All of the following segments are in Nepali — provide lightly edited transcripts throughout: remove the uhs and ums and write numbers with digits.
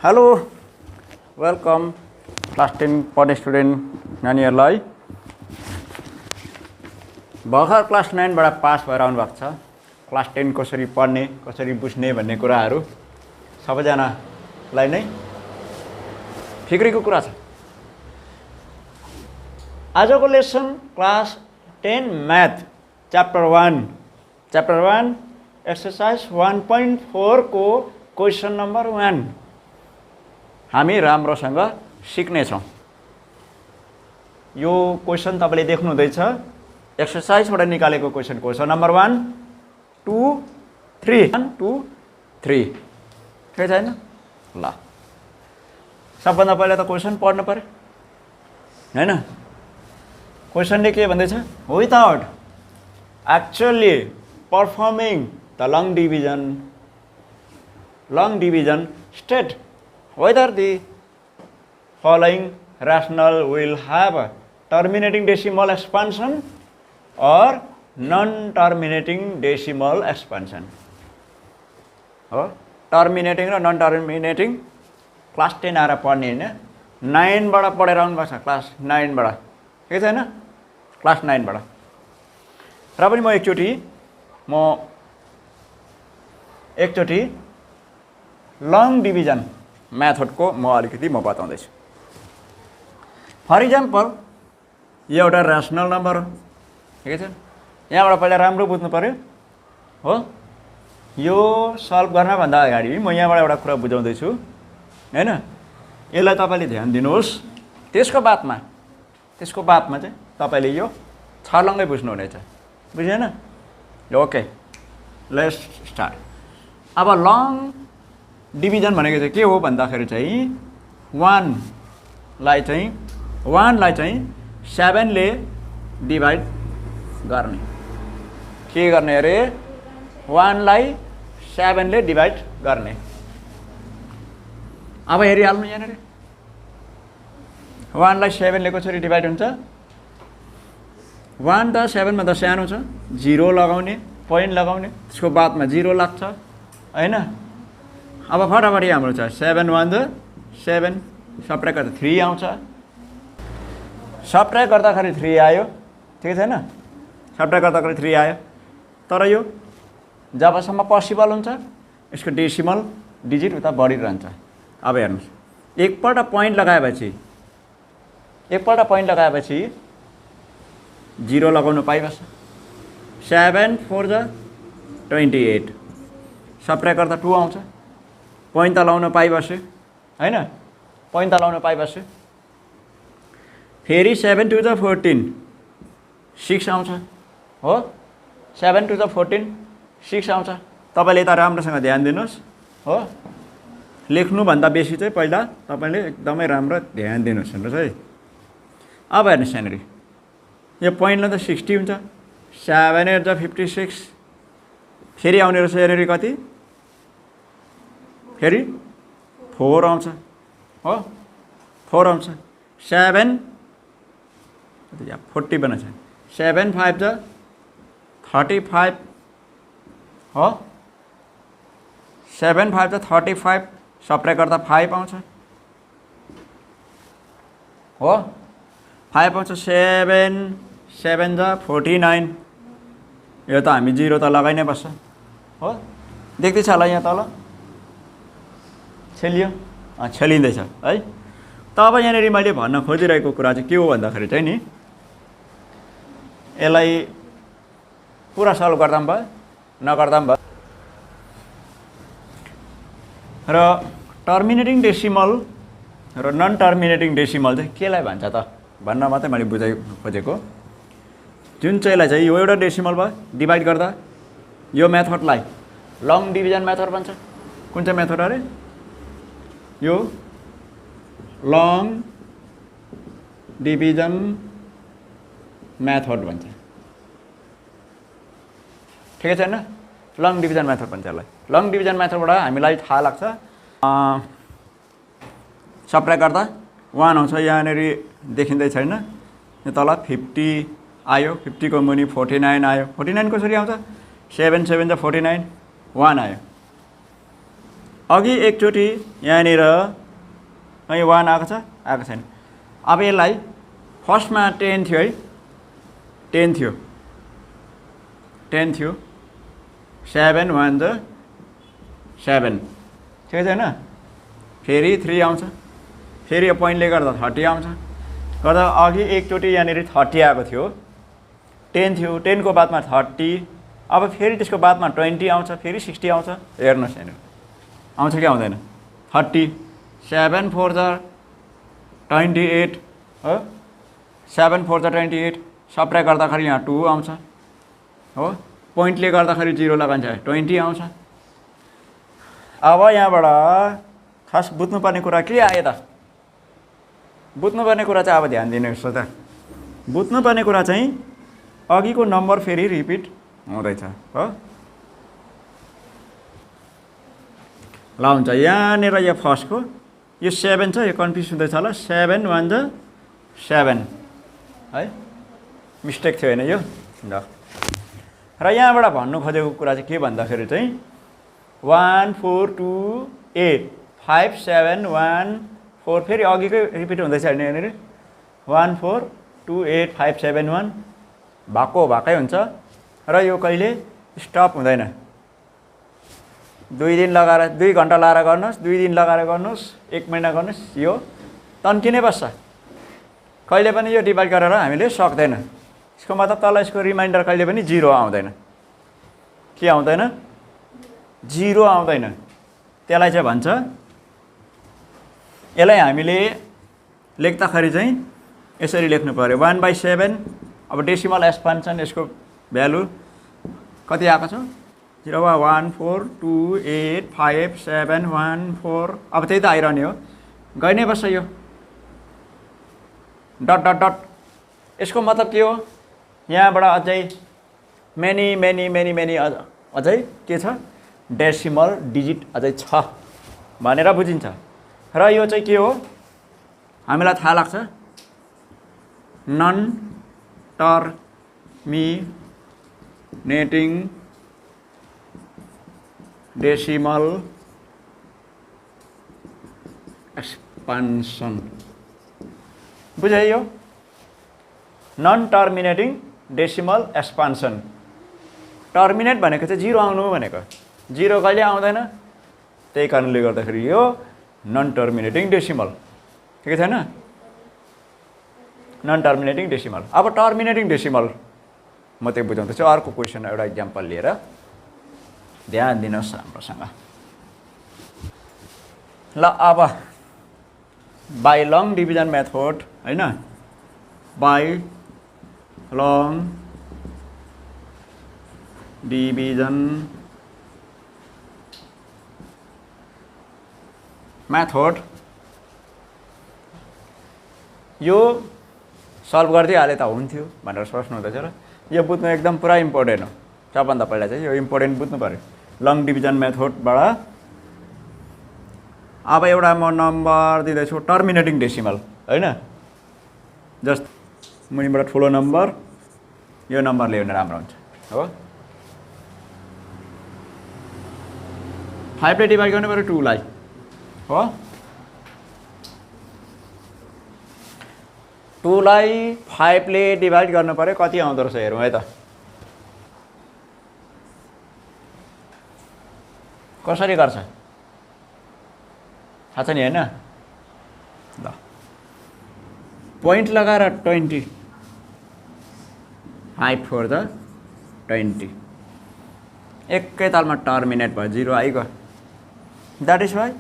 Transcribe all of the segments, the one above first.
हेलो वेलकम क्लास 10 पढ्ने स्टुडेन्ट नानीहरूलाई भर्खर क्लास 9 बाट पास भएर आउनु भएको छ। क्लास 10 कसरी पढ्ने कसरी बुझ्ने भन्ने कुराहरू सबैजनालाई नै फिक्रीको कुरा छ। आजको lesson class 10 math chapter 1 exercise 1.4 को क्वेसन नम्बर 1 हामी राम्रोसँग सिक्ने छौं। यो क्वेसन तपाईले देख्नु हुँदैछ, एक्सरसाइजबाट निकालेको क्वेसन क्वेसन नम्बर 1 2 3 1 2 3 के छैन ल। सबभन्दा पहिला त क्वेसन पढ्नु पर्यो हैन। क्वेसनले के भन्दैछ, without actually performing the long division state whether the following rational will have a terminating decimal expansion or non-terminating decimal expansion. हो टर्मिनेटिङ र नन टर्मिनेटिङ क्लास 10 आएर पढ्ने हैन, 9 बाट पढेर आउनु भएको छ। क्लास 9 बाट के छैन, क्लास 9 बाट। र पनि म एकचोटी लङ डिभिजन मेथडको अलिकति म बताउँदैछु। फर इक्जाम्पल यो एउटा रेसनल नम्बर हो, ठिकै छ। यहाँबाट पहिला राम्रो बुझ्नु पर्यो हो। यो सल्भ गर्न भन्दा अगाडि म यहाँबाट एउटा कुरा बुझाउँदैछु हैन। यसलाई तपाईले ध्यान दिनुहोस्। त्यसको बादमा चाहिँ तपाईले यो छर्लङ्गै बुझ्नु हुनेछ, बुझेन? Okay let's start. अब लङ डिभिजन भनेको चाहिँ के हो भन्दाखेरि चाहिँ 1 लाई चाहिँ 7 ले डिभाइड गर्ने। के गर्ने अरे, 1 लाई 7 ले डिभाइड गर्ने। अब हेरिहाल्नु यहाँनिर 1 लाई 7 ले कसरी डिभाइड हुन्छ। 1 त 7 भन्दा सानो छ, 0 लगाउने, पोइन्ट लगाउने, त्यसको बादमा 0 लाग्छ हैन। अब फटाफट हाम्रो छ 7 1 द 7, सब्ट्र्याक्ट गर्दा 3 आउँछ। सब्ट्र्याक्ट गर्दाखेरि 3 आयो, ठिकै छैन। सब्ट्र्याक्ट गर्दाखेरि 3 आयो। तर यो जबसम्म पोसिबल हुन्छ यसको डेसिमल डिजिट उता बढिरहन्छ। अब हेर्नुस्, एकपल्ट पोइन्ट लगाएपछि 0 लगाउनु पाइबस्छ। 7 4 द 28, सब्ट्र्याक्ट गर्दा 2 आउँछ। पोइन्ट त लाउन पाइबस्यो हैन, पोइन्ट त लाउन पाइबस्यो। फेरि 7 2 द 14 6 आउँछ हो। 7 2 द 14 6 आउँछ। तपाईले त राम्रोसँग ध्यान दिनुस् हो। लेख्नु भन्दा बेसी चाहिँ पहिला तपाईले एकदमै राम्रो ध्यान दिनुस् हेर्नुस् है। अब हेर्नुस् यहाँनिर यो पोइन्टले त 60 हुन्छ। 7 8 द 56, फेरि आउने रहेछ यहाँनिर कति, फेरि 4 आउँछ हो। 4 आउँछ। 7 40 बनेछ। 7 5 द 35 हो। 7 5 द 35, सब्ट्र्याक्ट गर्दा 5 आउँछ हो। 5 आउँछ। 7 7 द 49, यो त हामी 0 त लगाइ नै बस्छ हो। देख्दैछ होला यहाँ तल छेलियो, छेलिँदैछ है। तब यहाँनिर मैले भन्न खोजिरहेको कुरा चाहिँ के हो भन्दाखेरि चाहिँ नि, यसलाई पुरा सल्भ गर्दा पनि भयो नगर्दा पनि भयो। र टर्मिनेटिङ डेसिमल र नन टर्मिनेटिङ डेसिमल चाहिँ केलाई भन्छ त भन्न मात्रै मैले बुझाइ खोजेको। जुन चाहिँलाई चाहिँ यो एउटा डेसिमल भयो, डिभाइड गर्दा यो मेथडलाई लङ डिभिजन मेथड भन्छ। कुन चाहिँ मेथड अरे, यो लङ डिभिजन मेथड भन्छ, ठिकै छैन। लङ डिभिजन मेथड भन्छ यसलाई। लङ डिभिजन मेथडबाट हामीलाई थाहा लाग्छ सब्ट्र्याक्ट गर्दा 1 आउँछ। यहाँनिर देखिँदै छैन, यो तल 50 आयो, 50 को मुनि 49 आयो। 49 कसरी आउँछ, 7 7 द 49, 1 आयो। अघि एकचोटि यहाँनिर कहीँ 1 आएको छ, आएको छैन। अब यसलाई फर्स्टमा 10 थियो है, 10 थियो, 10 थियो, 7 1 जा 7 ठिकै छैन। फेरि 3 आउँछ, फेरि यो पोइन्टले गर्दा 30 आउँछ, गर्दा अघि एकचोटि यहाँनिर 30 आएको थियो, 10 थियो, 10 को बादमा 30, अब फेरि त्यसको बादमा 20 आउँछ, फेरि 60 आउँछ। हेर्नुहोस् यहाँनिर आउँछ कि आउँदैन, 30, 7 4 जा 28 हो, 7 4 जा 28, सब्ट्र्याक्ट गर्दाखेरि यहाँ 2 आउँछ हो, पोइन्टले गर्दाखेरि 0 लगान्छ 20 आउँछ। अब यहाँबाट खास बुझ्नुपर्ने कुरा के आयो त? बुझ्नुपर्ने कुरा चाहिँ अब ध्यान दिनुहोस् त। बुझ्नुपर्ने कुरा चाहिँ अघिको नम्बर फेरि रिपिट हुँदैछ हो। ल हुन्छ, यहाँनिर यो फर्स्टको यो 7 छ, यो कन्फ्युज हुँदैछ होला, 7 1 जा 7 है, मिस्टेक थियो होइन यो। ल र यहाँबाट भन्नु खोजेको कुरा चाहिँ के भन्दाखेरि चाहिँ 1 4 2 8 5 7 1 4 फेरि अघिकै रिपिट हुँदैछ होइन यहाँनिर, 1 4 2 8 5 7 1 भएको भएकै हुन्छ र यो कहिले स्टप हुँदैन। 2 दिन लगाएर 2 घन्टा लाएर गर्नुहोस्, 2 दिन लगाएर गर्नुहोस्, 1 महिना गर्नुहोस्, यो तन्किनै बस्छ, कहिले पनि यो डिभाइड गरेर हामीले सक्दैन। यसको मतलब तल यसको रिमाइन्डर कहिले पनि 0 आउँदैन। के आउँदैन? 0 आउँदैन। त्यसलाई चाहिँ भन्छ, यसलाई हामीले लेख्दाखेरि चाहिँ यसरी लेख्नु पर्यो, 1/7। अब डेसिमल एक्सपान्सन यसको भ्यालु कति आएको छ? 0 1 4 2 8 5 7 1 4। अब त्यही त आइरहने हो, गइ नै बस्छ यो डट डट डट। यसको मतलब के हो? यहाँबाट अझै मेनी मेनी मेनी मेनी अझै के छ? डेसिमल डिजिट अझै छ भनेर बुझिन्छ। र यो चाहिँ के हो हामीलाई थाहा लाग्छ, नन टर्मिनेटिङ डेसिमल एक्सपान्सन। बुझ्यो यो? Non terminating decimal expansion. Terminate भनेको चाहिँ 0 आउनु भनेको, 0 कहिले आउँदैन, त्यही कारणले गर्दाखेरि यो नन टर्मिनेटिङ डेसिमल। ठिकै छैन? Non terminating decimal. अब टर्मिनेटिङ डेसिमल म त्यो बुझाउँदैछु। अर्को क्वेसन एउटा इक्जाम्पल लिएर ध्यान दिनुहोस् राम्रोसँग। ल अब बाई लङ डिभिजन मेथड हैन, बाई लङ डिभिजन मेथड यो सल्भ गर्दै हाले त हुन्थ्यो भनेर सोच्नु हुँदैछ र यो बुझ्नु एकदम पुरा इम्पोर्टेन्ट हो। सबभन्दा पहिला चाहिँ यो इम्पोर्टेन्ट बुझ्नु पर्यो लङ डिभिजन मेथडबाट। अब एउटा म नम्बर दिँदैछु टर्मिनेटिङ डेसिमल हैन, जस्ट मुनिबाट ठुलो नम्बर यो नम्बर ल्याउन राम्रो हुन्छ हो। 5 ले डिभाइड गर्नु पर्यो 2 लाई हो, 2 लाई 5 ले डिभाइड गर्नु पर्यो, कति आउँदो रहेछ हेरौँ है त। कसरी गर्छ थाहा छ नि हैन? ल पोइन्ट लगाएर 20, 5 4 जा 20, एकै तालमा टर्मिनेट भयो, 0 आइगयो। द्याट इज वाइ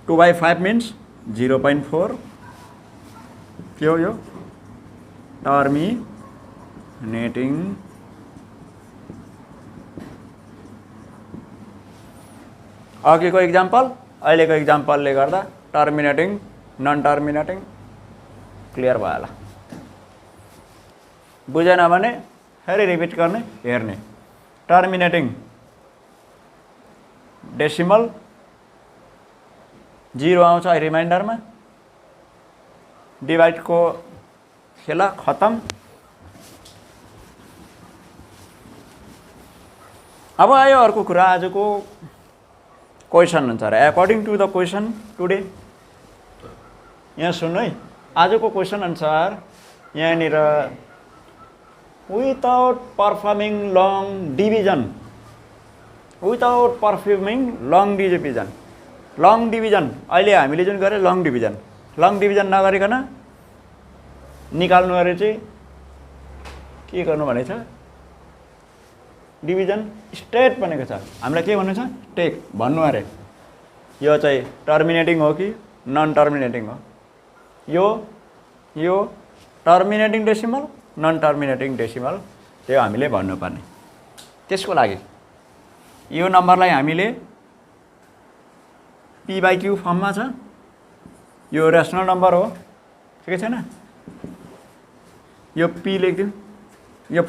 2/5 मिन्स 0.4 के हो यो? टर्मिनेटिङ अघिको इक्जाम्पल अहिलेको इक्जाम्पलले गर्दा टर्मिनेटिङ नन टर्मिनेटिङ क्लियर भयो होला। बुझेन भने फेरि रिपिट गर्ने हेर्ने। टर्मिनेटिङ डेसिमल 0 आउँछ रिमाइन्डरमा, डिभाइडको खेला खतम। अब आयो अर्को कुरा, आजको क्वेसन हुन्छ अरे according to the question today. यहाँ सुन्नु है, आजको क्वेसन अनुसार यहाँनिर without performing long division, without performing long division, long division अहिले हामीले जुन गरे लङ डिभिजन नगरिकन निकाल्नु अरे चाहिँ के गर्नु भनेको छ, डिभिजन स्टेट भनेको छ, हामीलाई के भन्नु छ टेक भन्नु अरे। यो चाहिँ टर्मिनेटिङ हो कि नन टर्मिनेटिङ हो, यो टर्मिनेटिङ डेसिमल नन टर्मिनेटिङ डेसिमल त्यो हामीले भन्नुपर्ने। त्यसको लागि यो नम्बरलाई हामीले p/q फर्ममा छ, यो रेसनल नम्बर हो, ठिकै छैन, यो p लेखिदिउँ, यो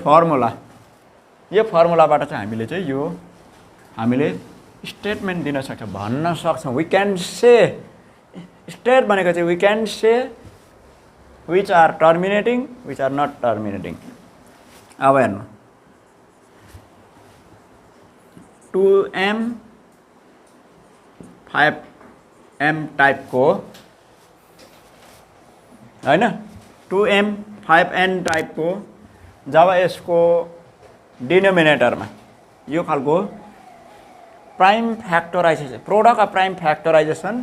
फर्मुलाबाट चाहिँ हामीले चाहिँ यो हामीले स्टेटमेन्ट दिन सक्छ, भन्न सक्छौँ। वी क्यान से स्टेट भनेको चाहिँ we can say which are terminating which are not terminating. अब हेर्नु 2m 5m टाइपको होइन, 2m 5n टाइपको जब यसको डिनोमिनेटरमा यो खालको prime factorisation, product of prime factorisation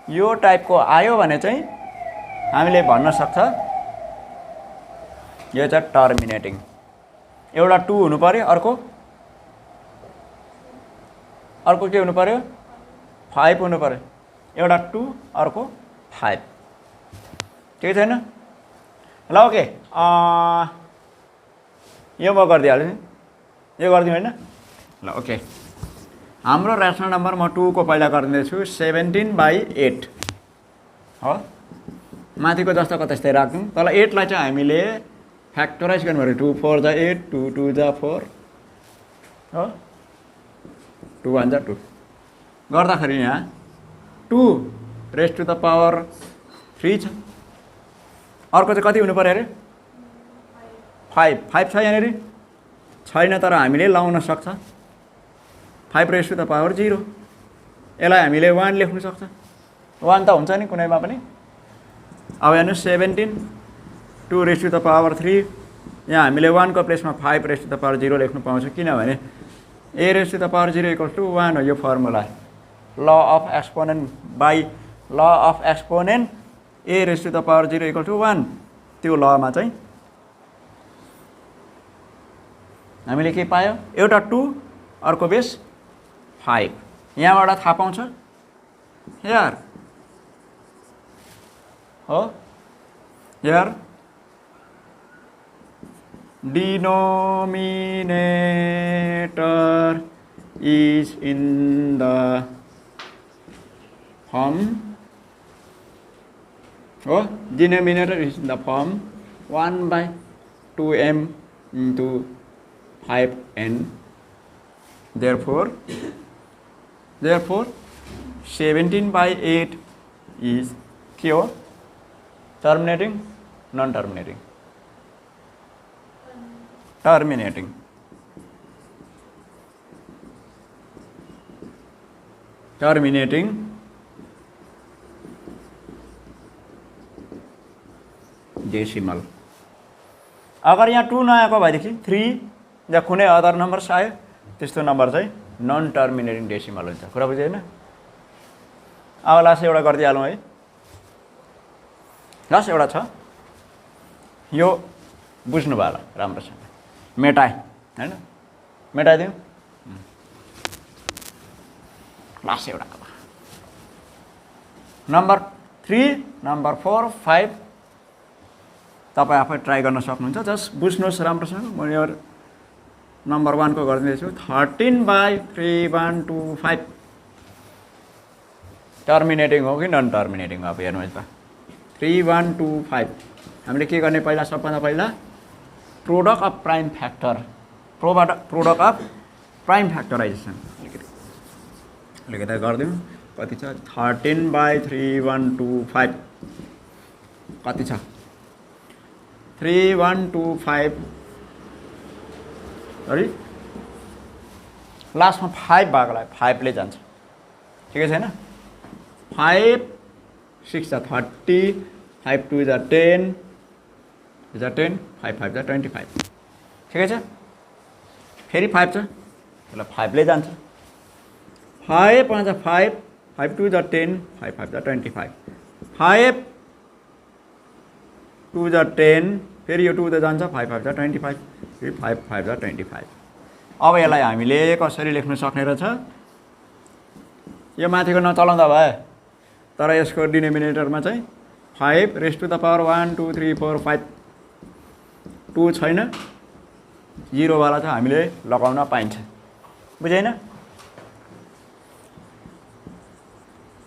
यो टाइपको आयो भने चाहिँ हामीले भन्न सक्छ यो चाहिँ टर्मिनेटिङ। एउटा 2 हुनु पर्यो, अर्को के हुनु पर्यो 5 हुनु पर्यो, एउटा 2 अर्को 5, ठिकै छैन। ल ओके, यो म गरिदिइहाल्छु नि, यो गरिदिउँ होइन। ल ओके, हाम्रो रेसनल नम्बर म 2 को पहिला गरिदिँदैछु 17/8 हो, माथिको जस्तो त्यस्तै राख्छौँ। तल 8 लाई चाहिँ हामीले फ्याक्टराइज गर्नु पर्यो, 2 4 जा 8, 2 2 जा 4 हो, 2 1 जा 2 गर्दाखेरि यहाँ 2 रेज टु द पावर 3 छ। अर्को चाहिँ कति हुनु पर्यो अरे 5 छ, यहाँनिर छैन तर हामीले लाउन सक्छ 5 रेज टु द पावर 0, यसलाई हामीले 1 लेख्नु सक्छ, 1 त हुन्छ नि कुनैमा पनि। अब हेर्नु 17 2 रेज टु द पावर 3, यहाँ हामीले 1 को प्लेसमा 5 रेज टु द पावर 0 लेख्नु पाउँछ, किनभने a raise to the power 0 equals to 1 हो। यो formula law of exponent by law of exponent a raise to the power 0 equal to 1, त्यो लमा चाहिँ हामीले के पायो, एउटा 2 अर्को बेस 5, यहाँबाट थाहा पाउँछ यार हो, यार denominator is in the form, oh denominator is in the form 1/2m into 5n, therefore 17/8 is के हो, टर्मिनेटिङ नन टर्मिनेटिङ, टर्मिनेटिङ। टर्मिनेटिङ डेसिमल। अगर यहाँ 2 नआएको भएदेखि 3 या कुनै अदर नम्बर्स आयो त्यस्तो नम्बर चाहिँ नन टर्मिनेटिङ डेसिमल हुन्छ। कुरा बुझ्यो होइन। अब लास्ट एउटा गरिदिइहालौँ है, लास्ट एउटा छ, यो बुझ्नु भयो होला राम्रोसँग, मेटाए होइन, मेटाइदिउँ। लास्ट एउटा नम्बर 3 नम्बर 4 5 तपाईँ आफै ट्राई गर्न सक्नुहुन्छ, जस्ट बुझ्नुहोस् राम्रोसँग। म यो नम्बर 1 को गरिदिँदैछु 13/3125 टर्मिनेटिङ हो कि नन टर्मिनेटिङ हो। अब हेर्नुहोस् त 3125 हामीले के गर्ने, पहिला सबभन्दा पहिला product of prime factor, product of prime factorisation अलिकति गरिदिउँ। कति छ 13/3125 कति छ 3125 सरी लास्टमा 5 भएकोलाई 5 ले जान्छ, ठिकै छैन 5 6 जा 30 5 2 जा 10 5 5 जा 25 ठिकै छ फेरि 5 छ ल 5 ले जान्छ 5 5 जा 5 5 2 जा 10 5 5 जा 25 5 2 जा 10 फेरि यो 2 त जान्छ 5 5 जा 25 फेरि 5 5 जा 25 अब यसलाई हामीले कसरी लेख्न सक्ने रहेछ यो माथिको नचलाउँदा भयो तर यसको डिनोमिनेटरमा चाहिँ 5 रेस्ट टु द पावर 1 2 3 4 5 2 छैन 0 वाला चाहिँ हामीले लगाउन पाइन्छ बुझेन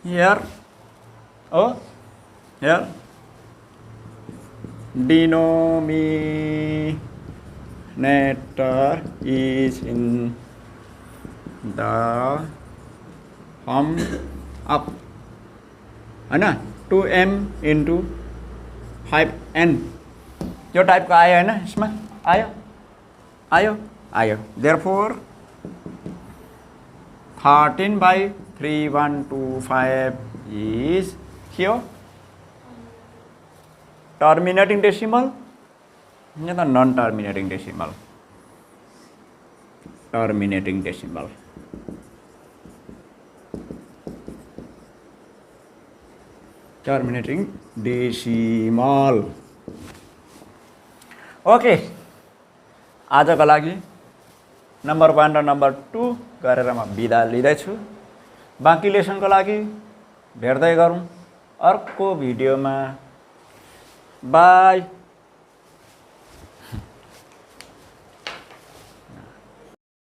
here oh here denominator is in the form of हैन 2m into 5n यो टाइपको आयो हैन यसमा आयो therefore 13/3125 is here terminating decimal या त non terminating decimal terminating decimal okay आजको लागि नम्बर 1 र नम्बर 2 गरेर म बिदा लिदैछु बाँकी लेसनको लागि भेट्दै गरौँ अर्को भिडियोमा बाई